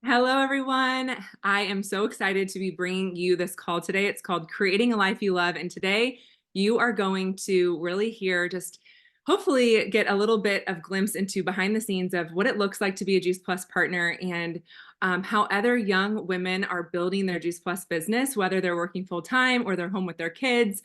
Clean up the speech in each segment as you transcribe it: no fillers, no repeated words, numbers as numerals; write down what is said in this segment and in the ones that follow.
Hello, everyone. I am so excited to be bringing you this call today. It's called Creating a Life You Love. And today you are going to really hear just hopefully get a little bit of glimpse into behind the scenes of what it looks like to be a Juice Plus partner and how other young women are building their Juice Plus business, whether they're working full time or they're home with their kids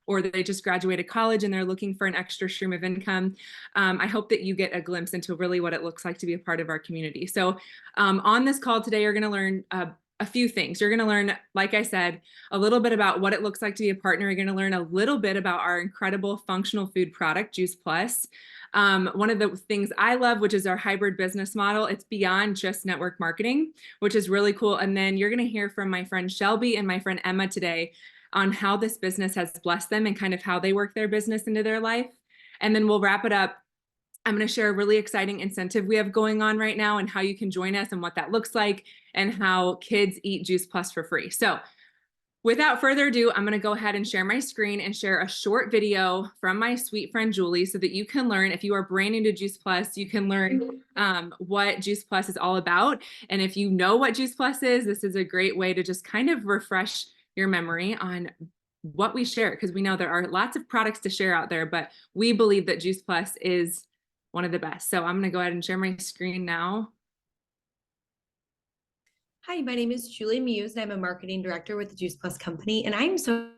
or they just graduated college and they're looking for an extra stream of income. I hope that you get a glimpse into really what it looks like to be a part of our community. So on this call today, you're going to learn a few things. You're going to learn, like I said, a little bit about what it looks like to be a partner. You're going to learn a little bit about our incredible functional food product, Juice Plus. One of the things I love, which is our hybrid business model, it's beyond just network marketing, which is really cool. And then you're going to hear from my friend Shelby and my friend Emma today on how this business has blessed them and kind of how they work their business into their life. And then we'll wrap it up. I'm going to share a really exciting incentive we have going on right now and how you can join us and what that looks like and how kids eat Juice Plus for free. So without further ado, I'm going to go ahead and share my screen and share a short video from my sweet friend Julie so that you can learn, if you are brand new to Juice Plus, you can learn what Juice Plus is all about. And if you know what Juice Plus is, this is a great way to just kind of refresh your memory on what we share, because we know there are lots of products to share out there, but we believe that Juice Plus is one of the best. So I'm going to go ahead and share my screen now. Hi, my name is Julie Muse, and I'm a marketing director with the Juice Plus company, and I'm so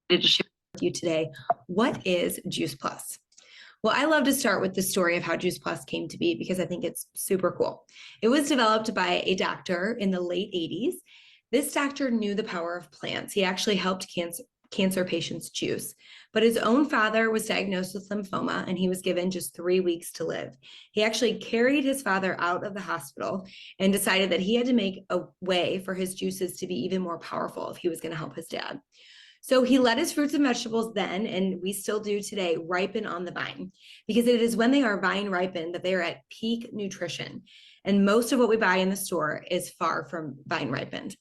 excited to share with you today what is Juice Plus. Well, I love to start with the story of how Juice Plus came to be because I think it's super cool. It was developed by a doctor in the late 80s. This doctor knew the power of plants. He actually helped cancer patients juice, but his own father was diagnosed with lymphoma and he was given just 3 weeks to live. He actually carried his father out of the hospital and decided that he had to make a way for his juices to be even more powerful if he was going to help his dad. So he let his fruits and vegetables then, and we still do today, ripen on the vine, because it is when they are vine ripened that they are at peak nutrition. And most of what we buy in the store is far from vine ripened.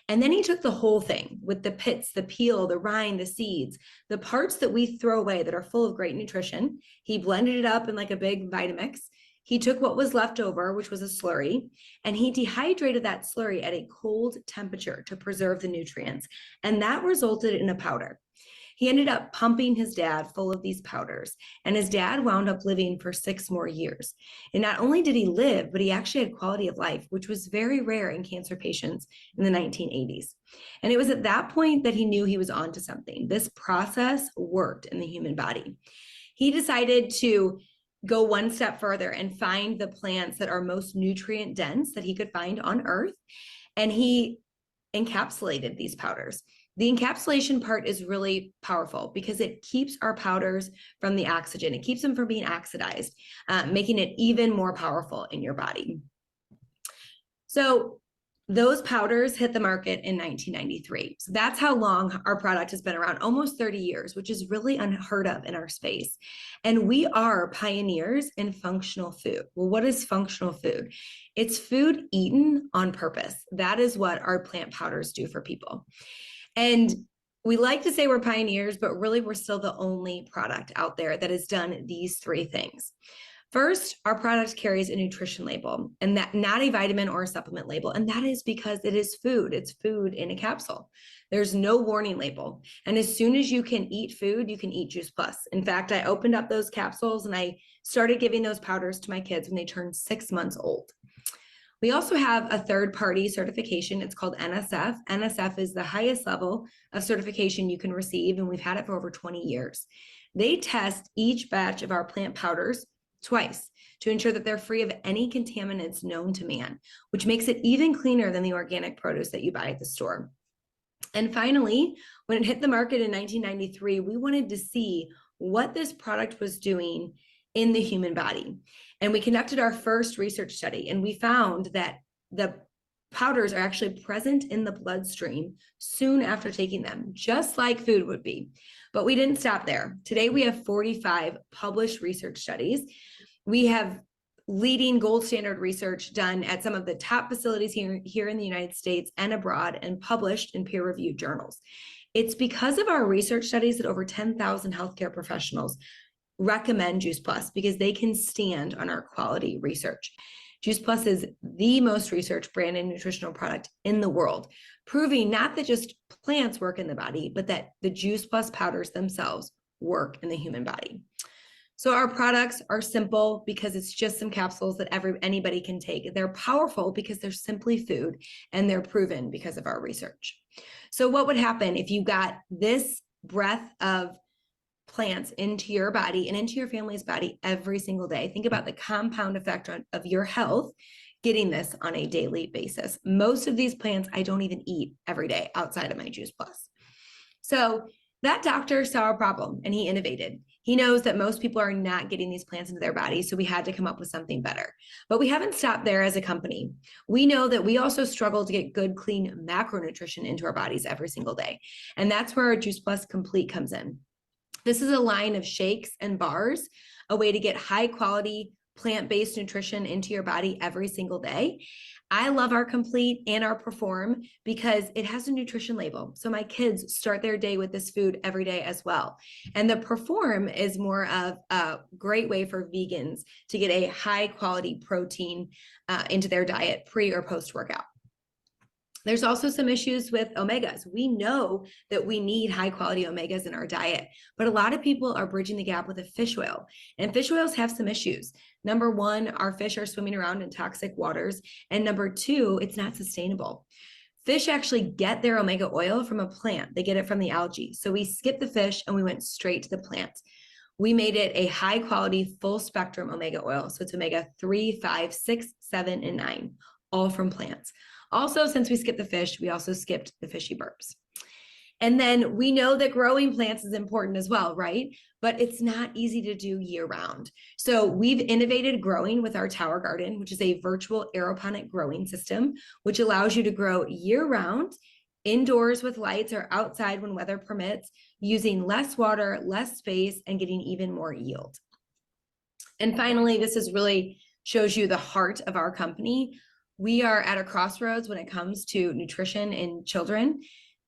And then he took the whole thing with the pits, the peel, the rind, the seeds, the parts that we throw away that are full of great nutrition. He blended it up in like a big Vitamix. He took what was left over, which was a slurry, and he dehydrated that slurry at a cold temperature to preserve the nutrients. And that resulted in a powder. He ended up pumping his dad full of these powders, and his dad wound up living for 6 more years. And not only did he live, but he actually had quality of life, which was very rare in cancer patients in the 1980s. And it was at that point that he knew he was onto something. This process worked in the human body. He decided to go one step further and find the plants that are most nutrient dense that he could find on Earth. And he encapsulated these powders. The encapsulation part is really powerful because it keeps our powders from the oxygen. It keeps them from being oxidized, making it even more powerful in your body. So those powders hit the market in 1993. So that's how long our product has been around, almost 30 years, which is really unheard of in our space. And we are pioneers in functional food. Well, what is functional food? It's food eaten on purpose. That is what our plant powders do for people. And we like to say we're pioneers, but really we're still the only product out there that has done these 3 things. First, our product carries a nutrition label, and that not a vitamin or a supplement label. And that is because it is food. It's food in a capsule. There's no warning label. And as soon as you can eat food, you can eat Juice Plus. In fact, I opened up those capsules and I started giving those powders to my kids when they turned 6 months old. We also have a third-party certification. It's called NSF. NSF is the highest level of certification you can receive, and we've had it for over 20 years. They test each batch of our plant powders twice to ensure that they're free of any contaminants known to man, which makes it even cleaner than the organic produce that you buy at the store. And finally, when it hit the market in 1993, we wanted to see what this product was doing in the human body. And we conducted our first research study, and we found that the powders are actually present in the bloodstream soon after taking them, just like food would be. But we didn't stop there. Today, we have 45 published research studies. We have leading gold standard research done at some of the top facilities here in the United States and abroad and published in peer-reviewed journals. It's because of our research studies that over 10,000 healthcare professionals recommend Juice Plus because they can stand on our quality research. Juice Plus is the most researched branded nutritional product in the world, proving not that just plants work in the body, but that the Juice Plus powders themselves work in the human body. So our products are simple because it's just some capsules that anybody can take. They're powerful because they're simply food, and they're proven because of our research. So what would happen if you got this breadth of plants into your body and into your family's body every single day? Think about the compound effect of your health getting this on a daily basis. Most of these plants I don't even eat every day outside of my Juice Plus. So that doctor saw a problem and he innovated. He knows that most people are not getting these plants into their body, so we had to come up with something better. But we haven't stopped there as a company. We know that we also struggle to get good, clean macronutrition into our bodies every single day. And that's where our Juice Plus Complete comes in. This is a line of shakes and bars, a way to get high quality plant-based nutrition into your body every single day. I love our Complete and our Perform because it has a nutrition label. So my kids start their day with this food every day as well. And the Perform is more of a great way for vegans to get a high quality protein into their diet pre or post workout. There's also some issues with omegas. We know that we need high quality omegas in our diet, but a lot of people are bridging the gap with a fish oil, and fish oils have some issues. Number one, our fish are swimming around in toxic waters. And number two, it's not sustainable. Fish actually get their omega oil from a plant. They get it from the algae. So we skipped the fish and we went straight to the plant. We made it a high quality, full spectrum omega oil. So it's omega 3, 5, 6, 7, and 9, all from plants. Also, since we skipped the fish, we also skipped the fishy burps. And then we know that growing plants is important as well, right? But it's not easy to do year round. So we've innovated growing with our Tower Garden, which is a virtual aeroponic growing system, which allows you to grow year round, indoors with lights or outside when weather permits, using less water, less space, and getting even more yield. And finally, this is really shows you the heart of our company. We are at a crossroads when it comes to nutrition in children.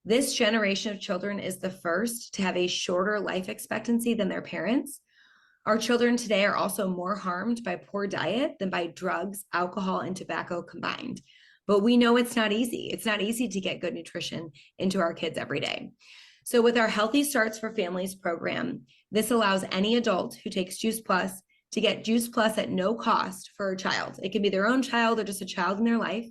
This generation of children is the first to have a shorter life expectancy than their parents. Our children today are also more harmed by poor diet than by drugs, alcohol, and tobacco combined. But we know it's not easy. It's not easy to get good nutrition into our kids every day. So with our Healthy Starts for Families program, this allows any adult who takes Juice Plus to get Juice Plus at no cost for a child. It can be their own child or just a child in their life,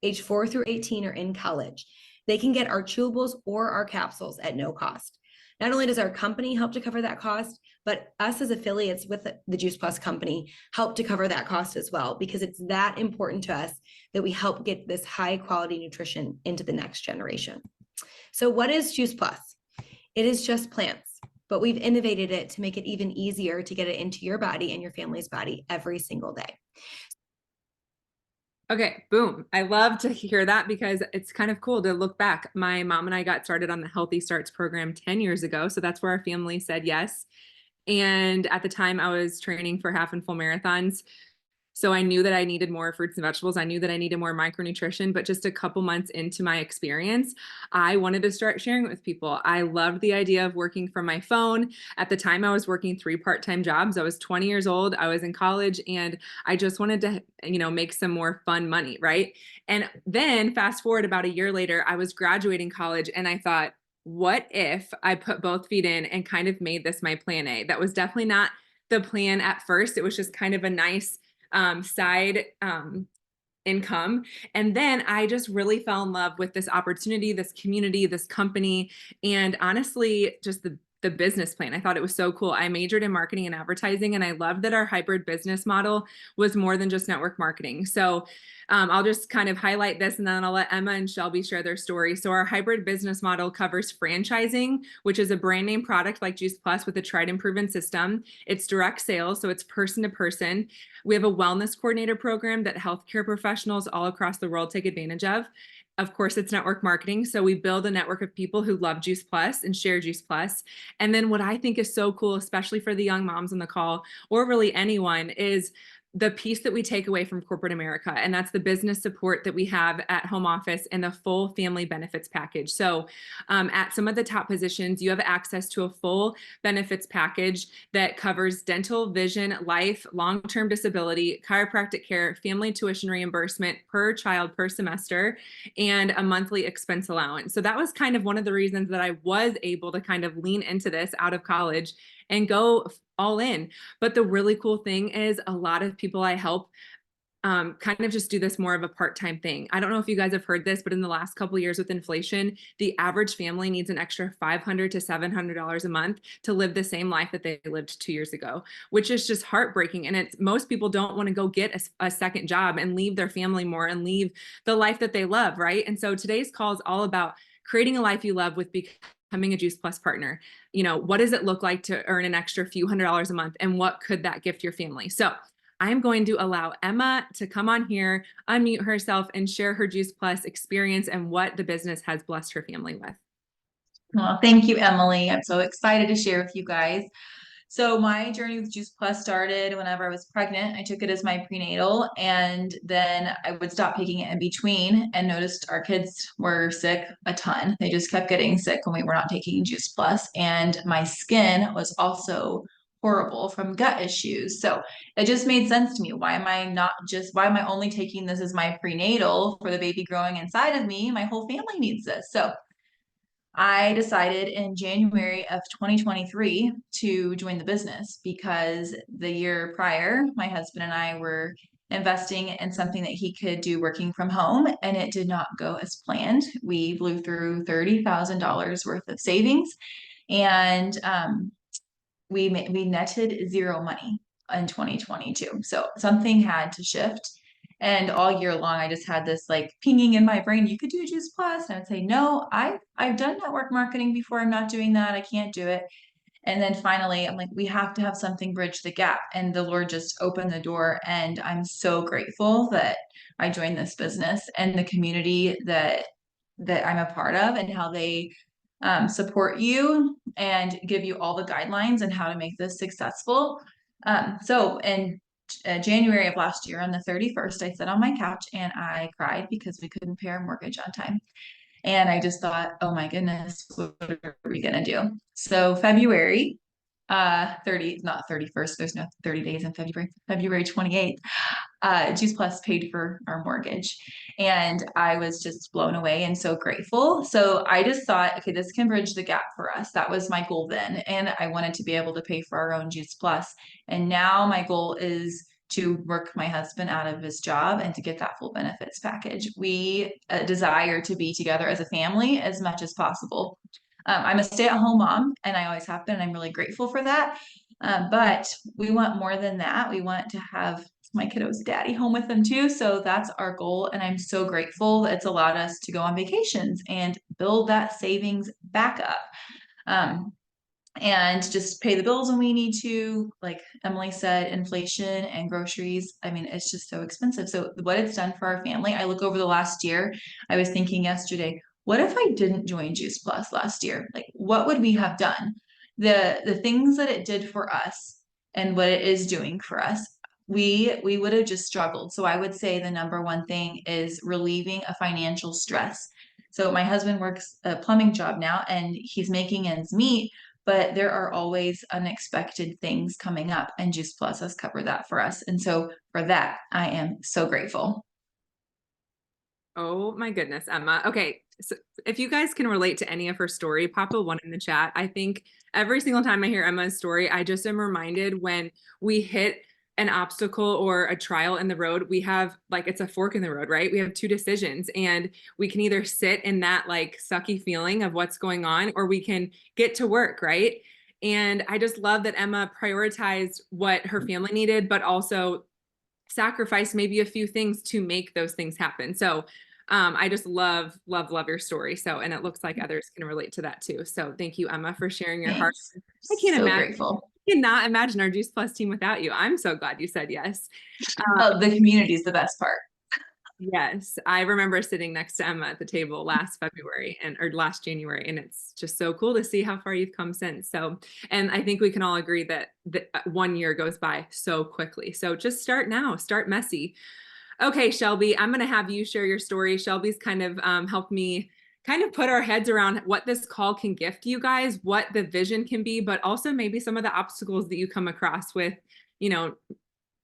age 4 through 18 or in college. They can get our chewables or our capsules at no cost. Not only does our company help to cover that cost, but us as affiliates with the Juice Plus company help to cover that cost as well, because it's that important to us that we help get this high quality nutrition into the next generation. So what is Juice Plus? It is just plants, but we've innovated it to make it even easier to get it into your body and your family's body every single day. Okay, boom. I love to hear that because it's kind of cool to look back. My mom and I got started on the Healthy Starts program 10 years ago. So that's where our family said yes. And at the time I was training for half and full marathons. So I knew that I needed more fruits and vegetables. I knew that I needed more micronutrition, but just a couple months into my experience, I wanted to start sharing it with people. I loved the idea of working from my phone. At the time, I was working 3 part-time jobs. I was 20 years old. I was in college and I just wanted to, make some more fun money, right? And then fast forward about a year later, I was graduating college and I thought, what if I put both feet in and kind of made this my plan A? That was definitely not the plan at first. It was just kind of a nice side income. And then I just really fell in love with this opportunity, this community, this company, and honestly, just the business plan. I thought it was so cool. I majored in marketing and advertising, and I loved that our hybrid business model was more than just network marketing. So I'll just kind of highlight this and then I'll let Emma and Shelby share their story. So our hybrid business model covers franchising, which is a brand name product like Juice Plus with a tried and proven system. It's direct sales, so it's person to person. We have a wellness coordinator program that healthcare professionals all across the world take advantage of. Of course, it's network marketing. So we build a network of people who love Juice Plus and share Juice Plus. And then what I think is so cool, especially for the young moms on the call, or really anyone, is the piece that we take away from corporate America, and that's the business support that we have at home office and the full family benefits package. So at some of the top positions, you have access to a full benefits package that covers dental, vision, life, long-term disability, chiropractic care, family tuition reimbursement per child per semester, and a monthly expense allowance. So that was kind of one of the reasons that I was able to kind of lean into this out of college and go all in. But the really cool thing is a lot of people I help kind of just do this more of a part-time thing. I don't know if you guys have heard this, but in the last couple of years with inflation, the average family needs an extra $500 to $700 a month to live the same life that they lived 2 years ago, which is just heartbreaking. And it's most people don't want to go get a second job and leave their family more and leave the life that they love, right? And so today's call is all about creating a life you love with becoming a Juice Plus partner. You know, what does it look like to earn an extra few $100s a month, and what could that gift your family? So I'm going to allow Emma to come on here, unmute herself, and share her Juice Plus experience and what the business has blessed her family with. Well, thank you, Emily. I'm so excited to share with you guys. So my journey with Juice Plus started whenever I was pregnant. I took it as my prenatal, and then I would stop taking it in between and noticed our kids were sick a ton. They just kept getting sick when we were not taking Juice Plus. And my skin was also horrible from gut issues. So it just made sense to me. Why am I only taking this as my prenatal for the baby growing inside of me? My whole family needs this. So I decided in January of 2023 to join the business because the year prior, my husband and I were investing in something that he could do working from home, and it did not go as planned. We blew through $30,000 worth of savings, and we netted zero money in 2022. So something had to shift. And all year long, I just had this like pinging in my brain, you could do Juice Plus. And I would say, no, I've done network marketing before. I'm not doing that. I can't do it. And then finally, I'm like, we have to have something bridge the gap. And the Lord just opened the door. And I'm so grateful that I joined this business and the community that I'm a part of, and how they support you and give you all the guidelines and how to make this successful. So in January of last year, on the 31st, I sat on my couch and I cried because we couldn't pay our mortgage on time. And I just thought, oh my goodness, what are we going to do? So February 30, not 31st, there's no 30 days in February, February 28th, Juice Plus paid for our mortgage. And I was just blown away and so grateful. So I just thought, okay, this can bridge the gap for us. That was my goal then. And I wanted to be able to pay for our own Juice Plus. And now my goal is to work my husband out of his job and to get that full benefits package. We desire to be together as a family as much as possible. I'm a stay-at-home mom, and I always have been, and I'm really grateful for that. But we want more than that. We want to have my kiddo's daddy home with them too. So that's our goal. And I'm so grateful that it's allowed us to go on vacations and build that savings back up. And just pay the bills when we need to. Like Emily said, inflation and groceries, I mean, it's just so expensive. So what it's done for our family, I look over the last year, I was thinking yesterday, what if I didn't join Juice Plus last year? Like, what would we have done? The things that it did for us and what it is doing for us, we would have just struggled. So I would say the number one thing is relieving a financial stress. So my husband works a plumbing job now, and he's making ends meet, but there are always unexpected things coming up, and Juice Plus has covered that for us. And so for that, I am so grateful. Oh my goodness, Emma. Okay, so if you guys can relate to any of her story, pop a one in the chat. I think every single time I hear Emma's story, I just am reminded when we hit an obstacle or a trial in the road, we have like, it's a fork in the road, right? We have two decisions, and we can either sit in that like sucky feeling of what's going on, or we can get to work, right? And I just love that Emma prioritized what her family needed, but also sacrifice maybe a few things to make those things happen. So I just love your story. So, and it looks like others can relate to that too. So thank you, Emma, for sharing your heart. I can't so imagine. Grateful. I cannot imagine our Juice Plus team without you. I'm so glad you said yes. The community is the best part. Yes, I remember sitting next to Emma at the table last February or last January, and it's just so cool to see how far you've come since. So, and I think we can all agree that 1 year goes by so quickly. So just start now, start messy. Okay, Shelby, I'm going to have you share your story. Shelby's kind of helped me kind of put our heads around what this call can gift you guys, what the vision can be, but also maybe some of the obstacles that you come across with, you know,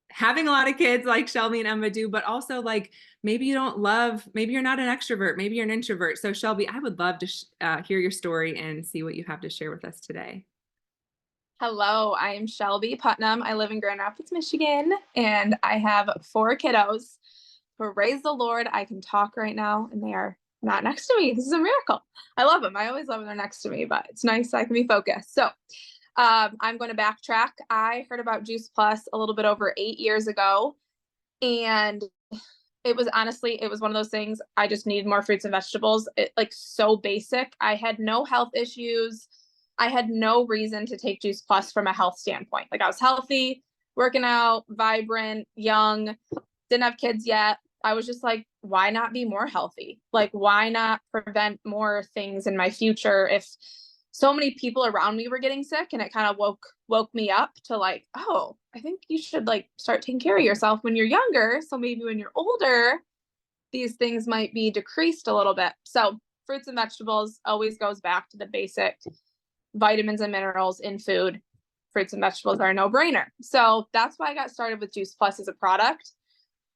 having a lot of kids like Shelby and Emma do, but also like maybe you don't love, maybe you're not an extrovert, maybe you're an introvert. So Shelby, I would love to hear your story and see what you have to share with us today. Hello, I am Shelby Putnam. I live in Grand Rapids, Michigan, and I have 4 kiddos. Praise the Lord, I can talk right now, and they are not next to me. This is a miracle. I love them. I always love when they're next to me, but it's nice I can be focused. So I'm going to backtrack. I heard about Juice Plus a little bit over 8 years ago, and it was one of those things. I just needed more fruits and vegetables. Like so basic. I had no health issues. I had no reason to take Juice Plus from a health standpoint. Like I was healthy, working out, vibrant, young, didn't have kids yet. I was just like, why not be more healthy? Like, why not prevent more things in my future if so many people around me were getting sick? And it kind of woke me up to like, oh, I think you should like start taking care of yourself when you're younger. So maybe when you're older, these things might be decreased a little bit. So fruits and vegetables always goes back to the basic vitamins and minerals in food. Fruits and vegetables are a no-brainer. So that's why I got started with Juice Plus as a product.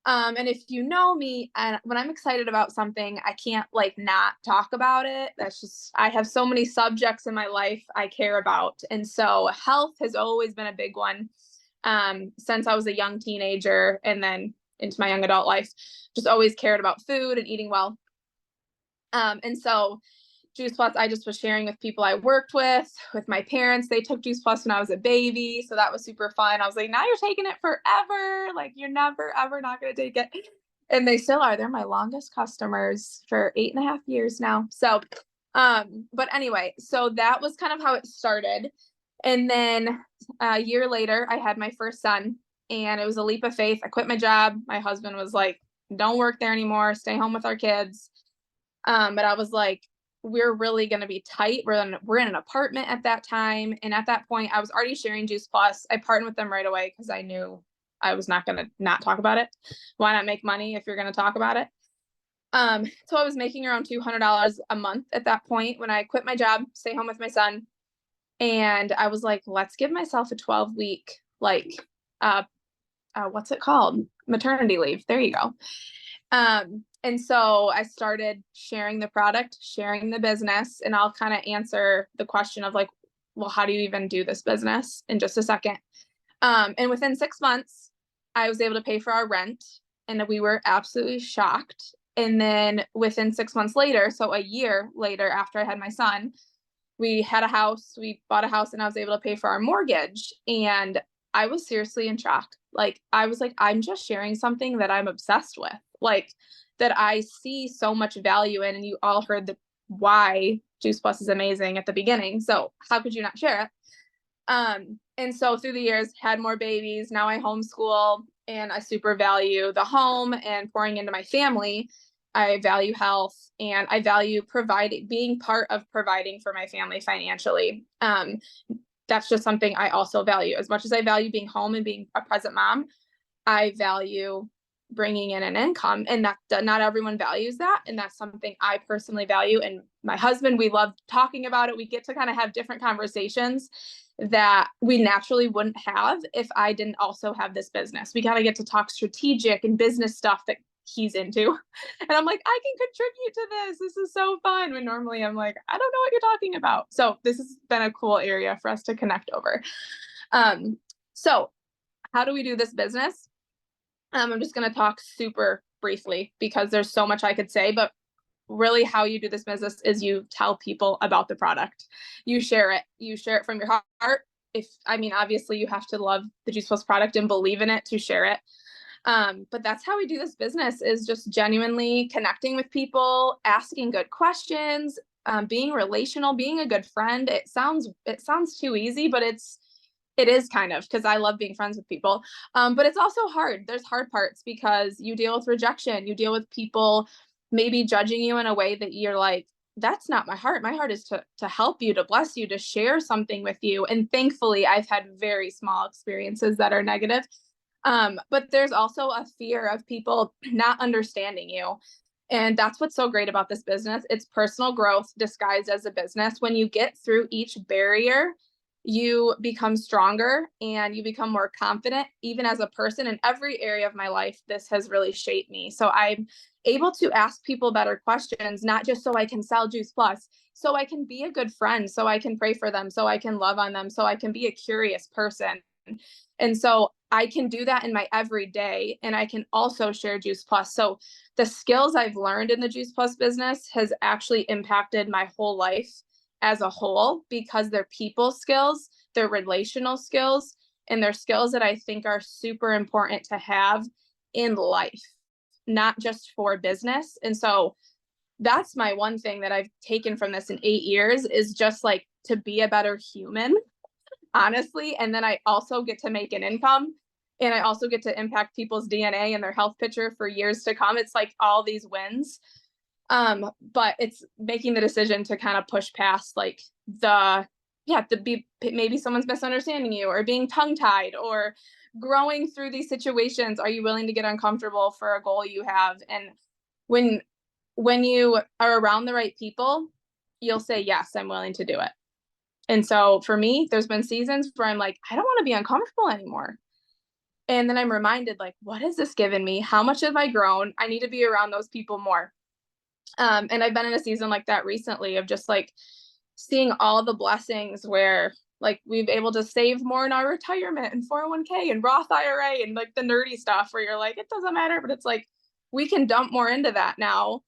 And if you know me, and when I'm excited about something, I can't like not talk about it. That's just, I have so many subjects in my life I care about. And so health has always been a big one since I was a young teenager and then into my young adult life, just always cared about food and eating well. And so Juice Plus, I just was sharing with people I worked with my parents. They took Juice Plus when I was a baby. So that was super fun. I was like, now you're taking it forever. Like you're never, ever not going to take it. And they still are. They're my longest customers for 8.5 years now. So, but anyway, so that was kind of how it started. And then a year later, I had my first son and it was a leap of faith. I quit my job. My husband was like, don't work there anymore. Stay home with our kids. But I was like, we're really going to be tight. We're in an apartment at that time. And at that point I was already sharing Juice Plus. I partnered with them right away because I knew I was not going to not talk about it. Why not make money if you're going to talk about it? So I was making around $200 a month at that point when I quit my job, stay home with my son. And I was like, let's give myself a 12-week, like, what's it called? Maternity leave. There you go. And so I started sharing the product, sharing the business, and I'll kind of answer the question of like, well, how do you even do this business in just a second? And within 6 months, I was able to pay for our rent and we were absolutely shocked. And then within 6 months later, so a year later after I had my son, we bought a house and I was able to pay for our mortgage. And I was seriously in shock. Like, I was like, I'm just sharing something that I'm obsessed with. Like, that I see so much value in, and you all heard the why Juice Plus is amazing at the beginning. So how could you not share it? And so through the years, had more babies. Now I homeschool and I super value the home and pouring into my family. I value health and I value being part of providing for my family financially. That's just something I also value. As much as I value being home and being a present mom, I value bringing in an income, and that not everyone values that. And that's something I personally value. And my husband, we love talking about it. We get to kind of have different conversations that we naturally wouldn't have if I didn't also have this business. We kind of get to talk strategic and business stuff that he's into. And I'm like, I can contribute to this. This is so fun. When normally I'm like, I don't know what you're talking about. So this has been a cool area for us to connect over. So how do we do this business? I'm just going to talk super briefly because there's so much I could say, but really how you do this business is you tell people about the product. You share it from your heart. Obviously you have to love the Juice Plus product and believe in it to share it. But that's how we do this business, is just genuinely connecting with people, asking good questions, being relational, being a good friend. It sounds too easy, but it's It is kind of, because I love being friends with people. But it's also hard. There's hard parts because you deal with rejection. You deal with people maybe judging you in a way that you're like, that's not my heart. My heart is to help you, to bless you, to share something with you. And thankfully, I've had very small experiences that are negative. But there's also a fear of people not understanding you. And that's what's so great about this business. It's personal growth disguised as a business. When you get through each barrier, you become stronger and you become more confident, even as a person. In every area of my life, this has really shaped me. So I'm able to ask people better questions, not just so I can sell Juice Plus, so I can be a good friend, so I can pray for them, so I can love on them, so I can be a curious person. And so I can do that in my everyday, and I can also share Juice Plus. So the skills I've learned in the Juice Plus business has actually impacted my whole life as a whole, because they're people skills, they're relational skills, and they're skills that I think are super important to have in life, not just for business. And so that's my one thing that I've taken from this in 8 years, is just like to be a better human, honestly. And then I also get to make an income, and I also get to impact people's DNA and their health picture for years to come. It's like all these wins. But it's making the decision to kind of push past like maybe someone's misunderstanding you, or being tongue tied, or growing through these situations. Are you willing to get uncomfortable for a goal you have? And when you are around the right people, you'll say, yes, I'm willing to do it. And so for me, there's been seasons where I'm like, I don't want to be uncomfortable anymore. And then I'm reminded, like, what has this given me? How much have I grown? I need to be around those people more. And I've been in a season like that recently, of just like seeing all the blessings where like we've able to save more in our retirement and 401k and Roth IRA and like the nerdy stuff where you're like, it doesn't matter, but it's like, we can dump more into that now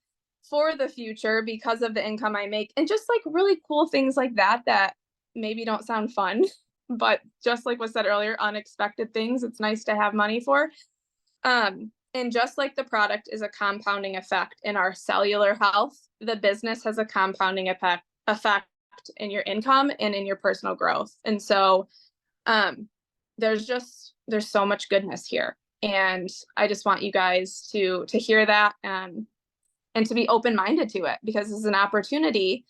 for the future because of the income I make. And just like really cool things like that, that maybe don't sound fun, but just like was said earlier, unexpected things it's nice to have money for. And just like the product is a compounding effect in our cellular health, the business has a compounding effect in your income and in your personal growth. And so there's so much goodness here. And I just want you guys to hear that and to be open-minded to it, because this is an opportunity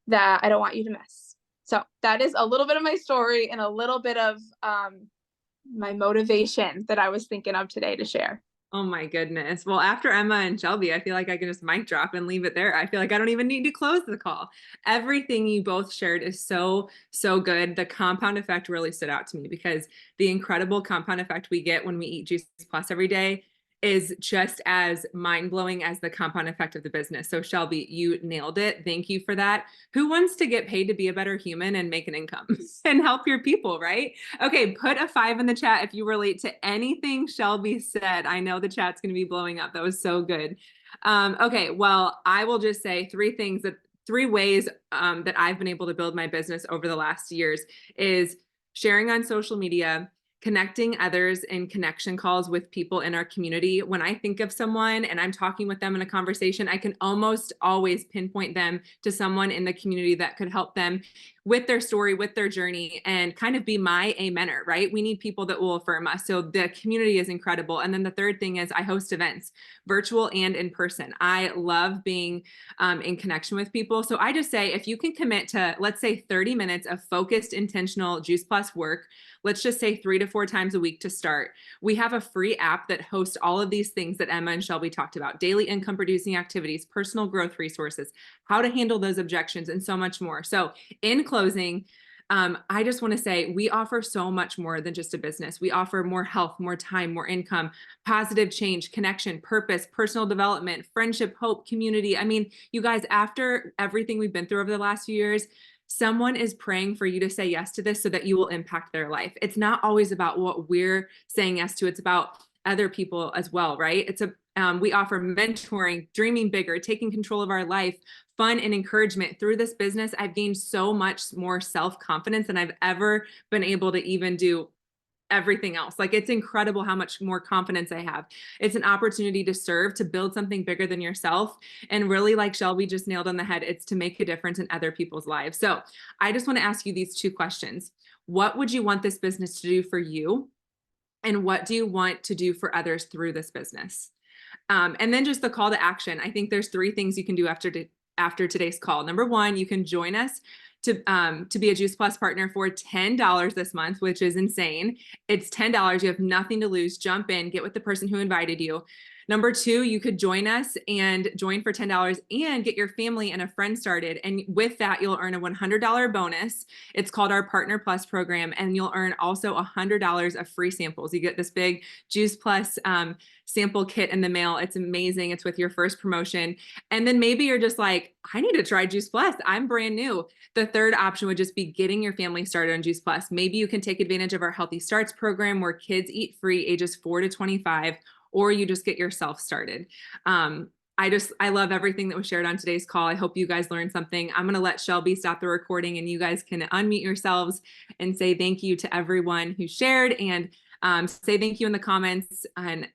that I don't want you to miss. So that is a little bit of my story and a little bit of my motivation that I was thinking of today to share. Oh my goodness. Well, after Emma and Shelby, I feel like I can just mic drop and leave it there. I feel like I don't even need to close the call. Everything you both shared is so, so good. The compound effect really stood out to me, because the incredible compound effect we get when we eat Juice Plus every day is just as mind-blowing as the compound effect of the business. So Shelby, you nailed it. Thank you for that. Who wants to get paid to be a better human and make an income and help your people, right? Okay, put a 5 in the chat if you relate to anything Shelby said. I know the chat's going to be blowing up. That was so good. Okay, well, I will just say 3 ways that I've been able to build my business over the last years is sharing on social media, connecting others in connection calls with people in our community. When I think of someone and I'm talking with them in a conversation, I can almost always pinpoint them to someone in the community that could help them with their story, with their journey, and kind of be my amenor, right? We need people that will affirm us. So the community is incredible. And then the third thing is I host events, virtual and in person. I love being in connection with people. So I just say, if you can commit to, let's say 30 minutes of focused, intentional Juice Plus work, let's just say 3 to 4 times a week to start. We have a free app that hosts all of these things that Emma and Shelby talked about: daily income producing activities, personal growth resources, how to handle those objections, and so much more. So in closing, I just want to say we offer so much more than just a business. We offer more health, more time, more income, positive change, connection, purpose, personal development, friendship, hope, community. I mean, you guys, after everything we've been through over the last few years, someone is praying for you to say yes to this so that you will impact their life. It's not always about what we're saying yes to. It's about other people as well, right? We offer mentoring, dreaming bigger, taking control of our life, fun and encouragement. Through this business, I've gained so much more self-confidence than I've ever been able to even do everything else. Like, it's incredible how much more confidence I have. It's an opportunity to serve, to build something bigger than yourself. And really, like Shelby just nailed on the head, it's to make a difference in other people's lives. So I just want to ask you these 2 questions. what would you want this business to do for you? And what do you want to do for others through this business? And then just the call to action. I think there's 3 things you can do after today's call. Number 1, you can join us to be a Juice Plus partner for $10 this month, which is insane. It's $10. You have nothing to lose. Jump in, get with the person who invited you. Number 2, you could join us and join for $10 and get your family and a friend started. And with that, you'll earn a $100 bonus. It's called our Partner Plus program. And you'll earn also $100 of free samples. You get this big Juice Plus sample kit in the mail. It's amazing. It's with your first promotion. And then maybe you're just like, I need to try Juice Plus. I'm brand new. The third option would just be getting your family started on Juice Plus. Maybe you can take advantage of our Healthy Starts program where kids eat free ages 4 to 25, or you just get yourself started. I love everything that was shared on today's call. I hope you guys learned something. I'm going to let Shelby stop the recording and you guys can unmute yourselves and say thank you to everyone who shared, and say thank you in the comments. And